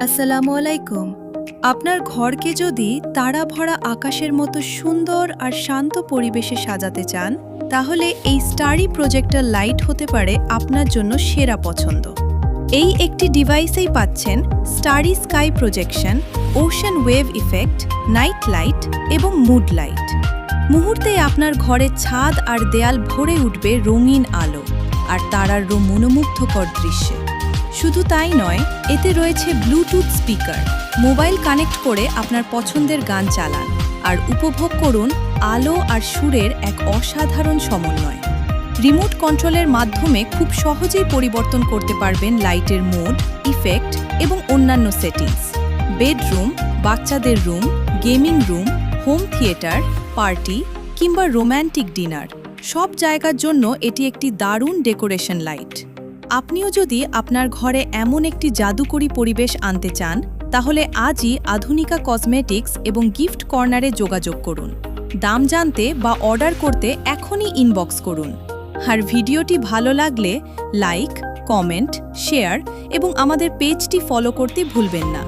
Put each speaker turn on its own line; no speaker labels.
আসসালামু আলাইকুম। আপনার ঘরকে যদি তারা ভরা আকাশের মতো সুন্দর আর শান্ত পরিবেশে সাজাতে চান, তাহলে এই স্টারি প্রজেক্টর লাইট হতে পারে আপনার জন্য সেরা পছন্দ। এই একটি ডিভাইসেই পাচ্ছেন starry sky projection, ocean wave effect, night light এবং মুড লাইট। মুহূর্তেই আপনার ঘরের ছাদ আর দেয়াল ভরে উঠবে রঙিন আলো আর তারার মনোমুগ্ধকর দৃশ্যে। শুধু তাই নয়, এতে রয়েছে ব্লুটুথ স্পিকার। মোবাইল কানেক্ট করে আপনার পছন্দের গান চালান আর উপভোগ করুন আলো আর সুরের এক অসাধারণ সমন্বয়। রিমোট কন্ট্রোলের মাধ্যমে খুব সহজেই পরিবর্তন করতে পারবেন লাইটের মোড, ইফেক্ট এবং অন্যান্য সেটিংস। বেডরুম, বাচ্চাদের room, gaming room, home theatre, party কিংবা রোম্যান্টিক ডিনার সব জায়গার জন্য এটি একটি দারুণ ডেকোরেশন লাইট। আপনিও যদি আপনার ঘরে এমন একটি জাদুকরী পরিবেশ আনতে চান, তাহলে আজই আধুনিকা কসমেটিক্স এবং গিফট কর্নারে যোগাযোগ করুন। দাম জানতে বা অর্ডার করতে এখনই ইনবক্স করুন। আর ভিডিওটি ভালো লাগলে লাইক, কমেন্ট, শেয়ার এবং আমাদের পেজটি ফলো করতে ভুলবেন না।